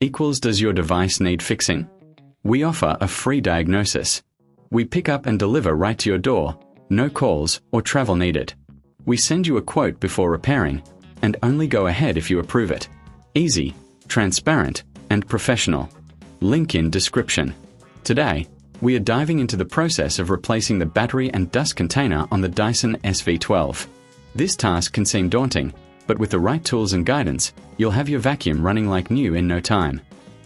equals does your device need fixing? We offer a free diagnosis. We pick up and deliver right to your door, no calls or travel needed. We send you a quote before repairing, and only go ahead if you approve it. Easy, transparent, and professional. Link in description. Today, we are diving into the process of replacing the battery and dust container on the Dyson SV12. This task can seem daunting, but with the right tools and guidance, you'll have your vacuum running like new in no time.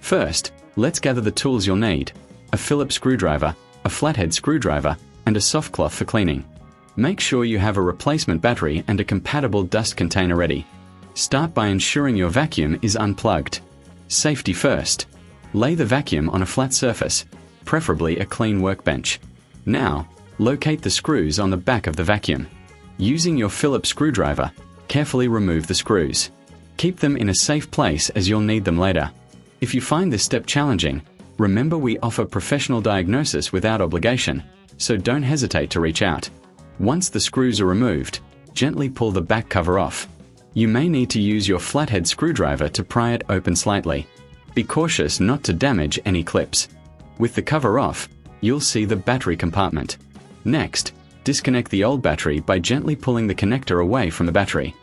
First, let's gather the tools you'll need: a Phillips screwdriver, a flathead screwdriver, and a soft cloth for cleaning. Make sure you have a replacement battery and a compatible dust container ready. Start by ensuring your vacuum is unplugged. Safety first. Lay the vacuum on a flat surface, preferably a clean workbench. Now, locate the screws on the back of the vacuum. Using your Phillips screwdriver, carefully remove the screws. Keep them in a safe place as you'll need them later. If you find this step challenging, remember we offer professional diagnosis without obligation, so don't hesitate to reach out. Once the screws are removed, gently pull the back cover off. You may need to use your flathead screwdriver to pry it open slightly. Be cautious not to damage any clips. With the cover off, you'll see the battery compartment. Next, disconnect the old battery by gently pulling the connector away from the battery.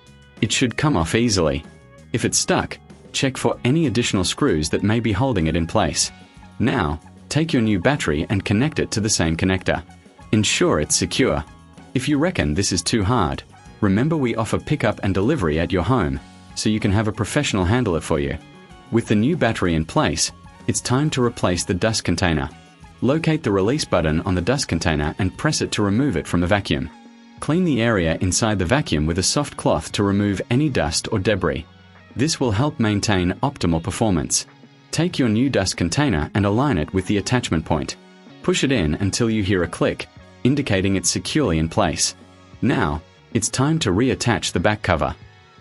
It should come off easily. If it's stuck, check for any additional screws that may be holding it in place. Now, take your new battery and connect it to the same connector. Ensure it's secure. If you reckon this is too hard, remember we offer pickup and delivery at your home, so you can have a professional handle it for you. With the new battery in place, it's time to replace the dust container. Locate the release button on the dust container and press it to remove it from the vacuum. Clean the area inside the vacuum with a soft cloth to remove any dust or debris. This will help maintain optimal performance. Take your new dust container and align it with the attachment point. Push it in until you hear a click, indicating it's securely in place. Now, it's time to reattach the back cover.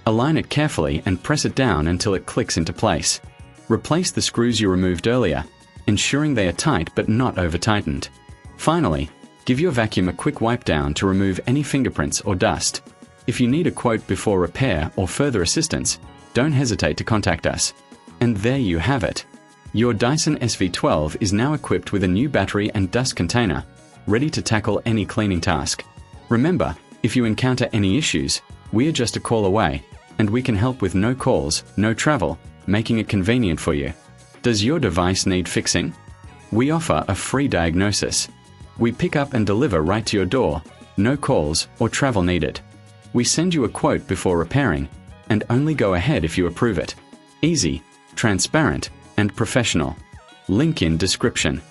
Align it carefully and press it down until it clicks into place. Replace the screws you removed earlier, ensuring they are tight but not over-tightened. Finally, give your vacuum a quick wipe down to remove any fingerprints or dust. If you need a quote before repair or further assistance, don't hesitate to contact us. And there you have it. Your Dyson SV12 is now equipped with a new battery and dust container, ready to tackle any cleaning task. Remember, if you encounter any issues, we are just a call away, and we can help with no calls, no travel, making it convenient for you. Does your device need fixing? We offer a free diagnosis. We pick up and deliver right to your door, no calls or travel needed. We send you a quote before repairing, and only go ahead if you approve it. Easy, transparent, and professional. Link in description.